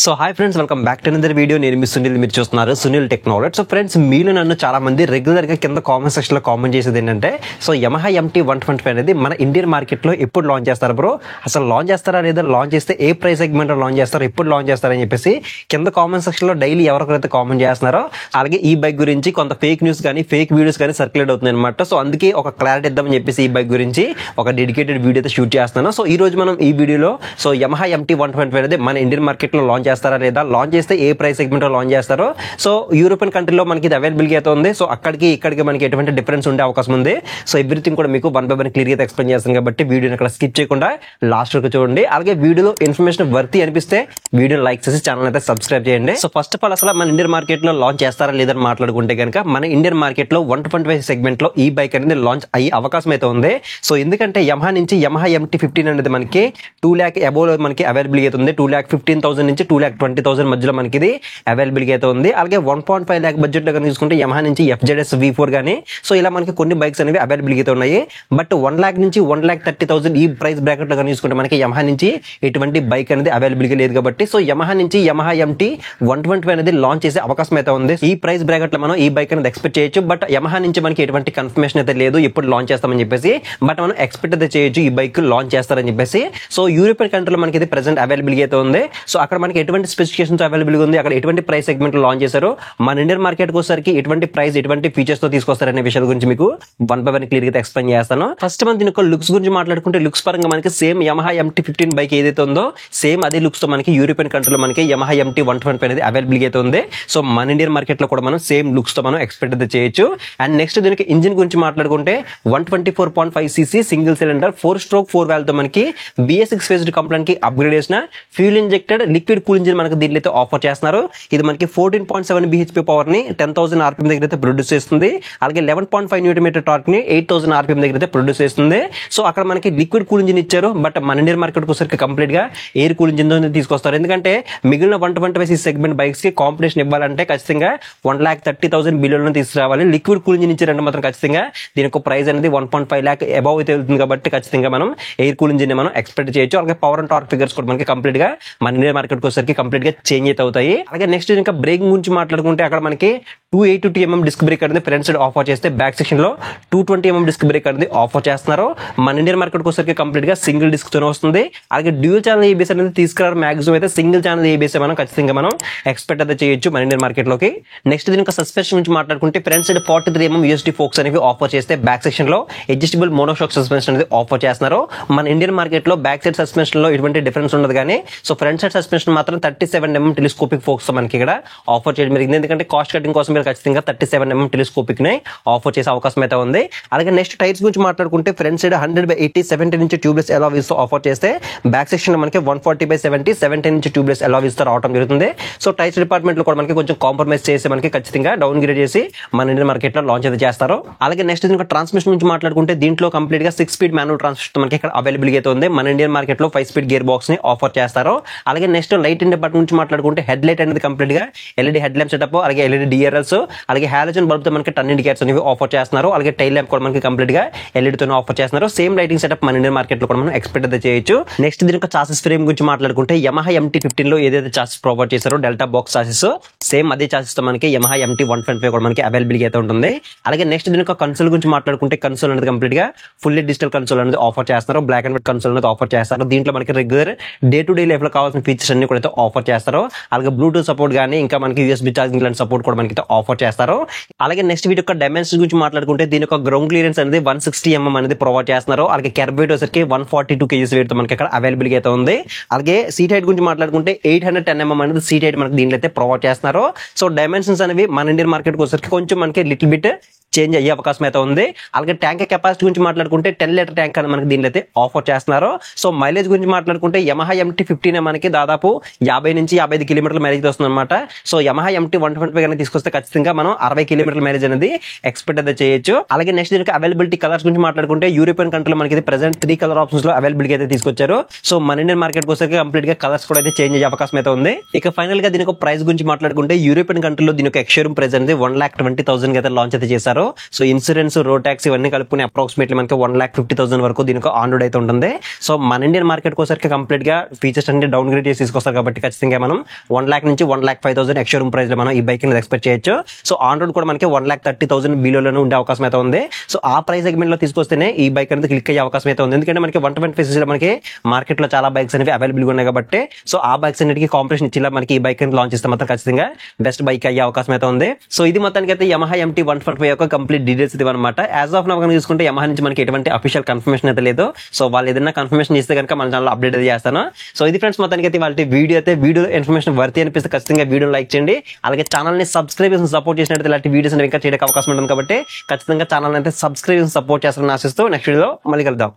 So hi friends, welcome back to another video. నేను మీ సునీల్, మీరు చూస్తున్నారు సునీల్ టెక్నాలజీ. సో ఫ్రెండ్స్, మీలో నన్ను చాలా మంది రెగ్యులర్ గా కింద కామెంట్ సెక్షన్ లో కామెంట్ చేసేది ఏంటంటే, సో యమహా MT-125 అనేది మన ఇండియన్ మార్కెట్ లో ఎప్పుడు లాంచ్ చేస్తారు బ్రో, అసలు లాంచ్ చేస్తారా లేదా, లాంచ్ చేస్తే ఏ ప్రైస్ సెగ్మెంట్ లో లాంచ్ చేస్తారు, ఎప్పుడు లాంచ్ చేస్తారని చెప్పేసి కింద కామెంట్ సెక్షన్ లో డైలీ ఎవరికైతే కామెంట్ చేస్తున్నారో, అలాగే ఈ బైక్ గురించి కొంత ఫేక్ న్యూస్ కానీ ఫేక్ వీడియోస్ కానీ సర్క్యులేట్ అవుతుంది అనమాట. సో అందుకే ఒక క్లారిటీ ఇద్దామని చెప్పేసి ఈ బైక్ గురించి ఒక డెడికేటెడ్ వీడియో అయితే షూట్ చేస్తున్నాను. సో ఈ రోజు మనం ఈ వీడియోలో సో యమహా MT-125 అనేది మన ఇండియన్ మార్కెట్ లో లాంచ్ చేస్తారా లేదా, లాంచ్ చేస్తే ఏ ప్రైస్ సెగ్మెంట్ లో లాంచ్ చేస్తారో, సో యూరోపియన్ కంట్రీలో మనకి ఇది అవైలబిలిటీ అయితే ఉంది. సో అక్కడికి ఇక్కడికి మనకి ఎటువంటి డిఫరెన్స్ ఉండే అవకాశం ఉంది. సో ఎవ్రీథింగ్ కూడా మీకు వన్ బై వన్ క్లియర్ గా ఎక్స్ప్లెయిన్ చేస్తాను కాబట్టి వీడియోని అక్కడ స్కిప్ చేయకుండా లాస్ట్ వరకు చూడండి. అలాగే వీడియోలో ఇన్ఫర్మేషన్ వర్తి అనిపిస్తే వీడియో లైక్ చేసి ఛానల్ అయితే సబ్స్క్రైబ్ చేయండి. సో ఫస్ట్ ఆఫ్ ఆల్ అసలు మన ఇండియన్ మార్కెట్ లో లాంచ్ చేస్తారా లేదని మాట్లాడుకుంటే కనుక, మన ఇండియన్ మార్కెట్ లో 125 సెగ్మెంట్ లో ఈ బైక్ అనేది లాంచ్ అయ్యే అవకాశం అయితే ఉంది. సో ఎందుకంటే యమహా నుంచి యమహా MT-15 అనేది మనకి 2 lakh అబోవ్ మనకి అవైలబిలిటీ అయితే ఉంది. 2,15,000 నుంచి 2,20,000 మధ్యలో మనకి ఇది అవైలబిలిటీ అయితే ఉంది. అలాగే 1.5 lakh బడ్జెట్ లో కనుక చూసుకుంటే యమహా నుంచి FZS V4 గానీ, సో ఇలా మనకి కొన్ని బైక్స్ అనేవి అవైలబిలిటీ అయితే ఉన్నాయి. బట్ 1 lakh నుంచి 1,30,000 ఈ ప్రైస్ బ్రాకెట్ లో కనుక చూసుకుంటే మనకి యమహా నుంచి ఎటువంటి బైక్ అనేది అవైలబిలిటీ లేదు కాబట్టి, సో యమహా నుంచి యమహా MT-125 అనేది లాంచ్ చేసే అవకాశం అయితే ఉంది. ఈ ప్రైస్ బ్రాకెట్ లో మనం ఈ బైక్ అనేది ఎక్స్పెక్ట్ చేయొచ్చు. బట్ యమహా నుంచి మనకి ఎటువంటి కన్ఫర్మేషన్ అయితే లేదు ఎప్పుడు లాంచ్ చేస్తామని చెప్పేసి. బట్ మనం ఎక్స్పెక్ట్ అయితే చేయొచ్చు ఈ బైక్ లాంచ్ చేస్తారని చెప్పేసి. సో యూరోపియన్ కంట్రీలో మనకి ఇది ప్రెసెంట్ అవైలబిలిటీ అయితే ఉంది. సో అక్కడ మనకి ఎటువంటి స్పెసిఫికేషన్స్ అవైలబుల్ ఉంది, అక్కడ ఎటువంటి ప్రైస్ సెగ్మెంట్ లో లాంచ్ చేశారు, మన ఇండియన్ మార్కెట్ వచ్చేసరికి ఎటువంటి ప్రైస్ ఎటువంటి ఫీచర్స్ తో తీసుకొస్తారనే విషయాల గురించి మీకు వన్ బై వన్ క్లియర్ గా ఎక్స్ప్లెయిన్ చేస్తాను. ఫస్ట్ మనం దీని లుక్స్ గురించి మాట్లాడుకుంటే, లుక్స్ పరంగా మనకి సేమ్ యమహా MT-15 బైక్ ఏదైతే ఉందో సేమ్ అదే లుక్స్ తో మనకి యూరోపియన్ కంట్రీలో మనకి యమహా MT-125 అనేది అవైలబిలిటీ అయితే ఉంది. సో మన ఇండియన్ మార్కెట్ లో కూడా మనం సేమ్ లుక్స్ తో మనం ఎక్స్పెక్ట్ అయితే చేయొచ్చు. అండ్ నెక్స్ట్ దీనికి ఇంజిన్ గురించి మాట్లాడుకుంటే 124.5 cc single cylinder 4-stroke 4 valve తో మనకి BS6 ఫేజ్డ్ కంప్లైంట్ కి అప్గ్రేడ్ చేసిన fuel injected liquid cool engine మనకి దీంట్లో అయితే ఆఫర్ చేస్తున్నారు. ఇది మనకి 14.7 bhp పవర్ ని 10,000 rpm దగ్గర అయితే ప్రొడ్యూస్ చేస్తుంది. అలాగే 11.5 Nm టార్క్ ని 8,000 rpm దగ్గర అయితే ప్రొడ్యూస్ చేస్తుంది. సో అక్కడ మనకి లిక్విడ్ కూల్ ఇంజిన్ ఇచ్చారు. బట్ మన ఇండియన్ మార్కెట్ వచ్చేసరికి కంప్లీట్ గా ఎయిర్ కూల్ ఇంజిన్ తో తీసుకొస్తారు. ఎందుకంటే మిగిలిన 125 సెగ్మెంట్ బైక్స్ కి కాంపిటీషన్ ఇవ్వాలంటే ఖచ్చితంగా 1,30,000 బిలియన్ తీసుకురావాలి. లిక్విడ్ కూల్ ఇంజిన్ ఇచ్చారంటే మాత్రం ఖచ్చితంగా దీనికి ప్రైస్ అనేది 1.5 lakh అబౌవ్ అయితే వెళ్తుంది. కాబట్టి ఖచ్చితంగా మనం ఎయిర్ కూల్ ఇంజిన్ మనం ఎక్స్పెక్ట్ చేయొచ్చు. అలాగే పవర్ అండ్ టార్క్ ఫిగర్స్ కూడా మనకి కంప్లీట్ గా మన ఇండియన్ మార్కెట్ వచ్చేసరికి కంప్లీట్ గా చేంజ్ అయితే అవుతాయి. అలాగే నెక్స్ట్ ఇంకా బ్రేకింగ్ గురించి మాట్లాడుకుంటే, అక్కడ మనకి 282 mm డిస్క్ బ్రేక్ అనేది ఫ్రంట్ సైడ్ ఆఫర్ చేస్తే, బ్యాక్ సెక్షన్ లో 220 mm డిస్క్ బ్రేక్ అనేది ఆఫర్ చేస్తున్నారు. మన ఇండియన్ మార్కెట్ వచ్చేసరికి కంప్లీట్ గా సింగిల్ డిస్క్ తోనే వస్తుంది. అలాగే డ్యూయల్ ఛానల్ ABS అనేది తీసుకురారు. మాక్సిమం అయితే సింగిల్ ఛానల్ ABS మనం ఖచ్చితంగా మనం ఎక్స్పెక్ట్ అయితే చేయొచ్చు మన ఇండియన్ మార్కెట్ లోకి. నెక్స్ట్ దీని సస్పెన్షన్ గురించి మాట్లాడుకుంటే, front side 43 mm USD forks అనేవి ఆఫర్ చేస్తే, బ్యాక్ సెక్షన్ లో అడ్జస్టబుల్ మోనోషాక్ సస్పెన్షన్ అనేది ఆఫర్ చేస్తున్నారు. మన ఇండియన్ మార్కెట్ లో బ్యాక్ సైడ్ సస్పెన్షన్ లో ఎటువంటి డిఫరెన్స్ ఉండదు కానీ, సో ఫ్రంట్ సైడ్ సస్పెన్షన్ మాత్రం 37 mm టెలిస్కోపిక్ ఫోక్స్ మనకి ఇక్కడ ఆఫర్ చేయడం జరిగింది. ఎందుకంటే కాస్ట్ కటింగ్ కోసం మీరు ఖచ్చితంగా 37 mm టెలిస్కోపిక్ ని ఆఫర్ చేసే అవకాశం అయితే ఉంది. అలాగే నెక్స్ట్ టైర్స్ గురించి మాట్లాడుకుంటే, front side 100/80 17 inch tubeless alloys తో ఆఫర్ చేస్తే, బ్యాక్ సెక్షన్ లో మనకి 140/70 17 ఇంచ్ ట్యూబ్లెస్ అలాయ్స్ తో రావడం జరుగుతుంది. సో టైర్స్ డిపార్ట్మెంట్ లో కూడా మనకి కొంచెం కాంప్రమైజ్ చేసి మనకి ఖచ్చితంగా డౌన్ గ్రేడ్ చేసి మన ఇండియన్ మార్కెట్ లో లాంచ్ అయితే చేస్తారు. అలాగే నెక్స్ట్ దీనికి ట్రాన్స్మిషన్ గురించి మాట్లాడుకుంటే, దీంట్లో కంప్లీట్ గా 6 speed మాన్యువల్ ట్రాన్స్మిషన్ మనకి ఇక్కడ అవైలబిలిటీ అయితే ఉంది. మన ఇండియన్ మార్కెట్ లో 5 speed గేర్ బాక్స్ ని ఆఫర్ చేస్తారు. అలాగే నెక్స్ట్ లైట్ డిపార్ట్మెంట్ నుంచి మాట్లాడుకుంటే, హెడ్ లైట్ అనేది కంప్లీట్ గా LED హెడ్ ల్యాంప్ సెటప్, అలాగే LED DRLs, అలాగే హాలోజన్ బల్బ్ తో మనకి టర్న్ ఇండికేటర్స్ అనేవి ఆఫర్ చేస్తున్నారు. అలాగే టైల్ ల్యాంప్ కూడా మనకి కంప్లీట్ గా LED తోనే ఆఫర్ చేస్తున్నారు. సేమ్ లైటింగ్ సెటప్ మన ఇండియన్ మార్కెట్ లో కూడా మనం ఎక్స్పెక్ట్ అయితే చేయొచ్చు. నెక్స్ట్ దీనికి చాసిస్ ఫ్రేమ్ గురించి మాట్లాడుకుంటే, యమహా MT-15 లో ఏదైతే చాసిస్ ప్రొవైడ్ చేశారో డెల్టా బాక్స్ చాసిస్, సేమ్ అదే చాసిస్ తో మనకి యమహా MT-125 కూడా మనకి అవైలబిలిటీ అయితే ఉంటుంది. అలాగే నెక్స్ట్ దీనికి కన్సోల్ గురించి మాట్లాడుకుంటే, కన్సోల్ అనేది కంప్లీట్ గా ఫుల్లీ డిజిటల్ కన్సోల్ అనేది ఆఫర్ చేస్తారు. బ్లాక్ అండ్ వైట్ కన్సోల్ అనేది ఆఫర్ చేస్తారు. దీంట్లో మనకి regular day to day life లో కావాల్సిన ఫీచర్స్ అన్ని కూడా ఆఫర్ చేస్తారు. అలాగే బ్లూటూత్ సపోర్ట్ గానీ, ఇంకా మనకి USB ఛార్జింగ్ లాంటి సపోర్ట్ కూడా మనకి ఆఫర్ చేస్తారు. అలాగే నెక్స్ట్ వీటి యొక్క డైమెన్షన్స్ గురించి మాట్లాడుకుంటే, దీని యొక్క గ్రౌండ్ క్లియరెన్స్ అనేది 160 mm అనేది ప్రొవైడ్ చేస్తున్నారు. అలాగే క్యాబ్ వెయిట్ వచ్చరికి 142 kgs వెయిట్ తో మనకి ఇక్కడ అవైలబిలిటీ అయితే ఉంది. అలాగే సీట్ హైట్ గురించి మాట్లాడుకుంటే 810 mm అనేది సీట్ హైట్ మనకి దీంట్లో అయితే ప్రొవైడ్ చేస్తున్నారు. సో డైమెన్షన్స్ అనేవి మన ఇండియన్ మార్కెట్ వచ్చరికి కొంచెం మనకి లిటిల్ బిట్ చేంజ్ అయ్యే అవకాశం అయితే ఉంది. అలాగే ట్యాంక్ కెపాసిటీ గురించి మాట్లాడుకుంటే 10 లీటర్ ట్యాంక్ అని మనకి దీనిలో అయితే ఆఫర్ చేస్తున్నారు. సో మైలేజ్ గురించి మాట్లాడుకుంటే, యమహా MT-15 మనకి దాదాపు 50 నుంచి 55 కిలోమీటర్ల మైలేజ్ వస్తుంది అనమాట. సో యమహా MT-125 తీసుకొస్తే ఖచ్చితంగా ఖచ్చితంగా మనం 60 కిలోమీటర్ల మైలేజ్ అనేది ఎక్స్పెక్ట్ అయితే చేయొచ్చు. అలాగే నెక్స్ట్ దీనికి అవైలబిలిటీ కలర్స్ గురించి మాట్లాడుకుంటే యూరోపియన్ కంట్రీలో మనకి ప్రెసెంట్ 3 కలర్ ఆప్షన్స్ లో అవైలబిలిటీ అయితే తీసుకొచ్చారు. సో మన ఇండియన్ మార్కెట్ కోసం కంప్లీట్ గా కలర్స్ కూడా అయితే చేంజ్ అయ్యే అవకాశం అయితే ఉంది. ఇక ఫైనల్ గా దీనికి ప్రైస్ గురించి మాట్లాడుకుంటే యూరోపియన్ కంట్రీలో దీని యొక్క ఎక్స్షోరూమ్ ప్రైస్ అనేది 1,20,000 అయితే లాంచ్ అయితే చేశారు. సో ఇన్సూరెన్స్, రోడ్ ట్యాక్స్ ఇవన్నీ కలుపుకుని అప్రాక్సిమేట్లీ మనకి 1,50,000 వరకు దీనికి ఆన్ రోడ్ అయితే ఉంటుంది. సో మన ఇండియన్ మార్కెట్ కోసం కంప్లీట్ గా ఫీచర్స్ అన్ని డౌన్ గ్రేడ్ చేసి తీసుకొస్తారు కాబట్టి ఖచ్చితంగా మనం 1,00,000 నుంచి 1,05,000 ఎక్స్షోరూమ్ ప్రైస్ లో మనం ఈ బైక్ అనేది ఎక్స్పెక్ట్ చేయొచ్చు. సో ఆన్ రోడ్ కూడా మనకి 1,30,000 బిలోలోనే ఉండే అవకాశం అయితే ఉంది. సో ఆ ప్రైస్ సెగ్మెంట్ లో తీసుకొస్తేనే ఈ బైక్ అనేది క్లిక్ అయ్యే అవకాశం అయితే ఉంది. ఎందుకంటే మనకి 125cc లో మనకి మార్కెట్ లో చాలా బైక్స్ అనేవి అవైలబుల్ గా ఉన్నాయి కాబట్టి సో ఆ బైక్స్ అన్నిటికీ కాంపిటీషన్ ఇచ్చేలా మనకి ఈ బైక్ లాంచ్ చేస్తే మాత్రం ఖచ్చితంగా బెస్ట్ బైక్ అయ్యే అవకాశం అయితే ఉంది. సో ఇది మొత్తానికి అయితే Yamaha MT 125 యొక్క కంప్లీట్ డీటెయిల్స్ ఇది అనమాట. యాజ్ ఆఫ్ నౌ చూసుకుంటే Yamaha నుంచి మనకి ఎటువంటి అఫీషియల్ కన్ఫర్మేషన్ అయితే లేదు. సో వాళ్ళు ఏదైనా కన్ఫర్మేషన్ ఇస్తే కనుక మన ఛానల్ అప్డేట్ అయితే చేస్తాను. సో ఇది ఫ్రెండ్స్ మొత్తానికి అయితే వాళ్ళ వీడియో ఇన్ఫర్మేషన్ వర్తి అనిపిస్తే ఖచ్చితంగా వీడియో లైక్ చేయండి. అలాగే ఛానల్ ని సబ్స్క్రైబ్ చేసి సపోర్ట్ చేసినట్టు ఇలాంటి వీడియోస్ ఇంకా చేయడానికి అవకాశం ఉంటుంది కాబట్టి ఖచ్చితంగా ఛానల్ అయితే సబ్స్క్రైబ్ చేసి సపోర్ట్ చేస్తారని ఆశిస్తూ నెక్స్ట్ వీడియోలో మళ్ళీ కలుద్దాం.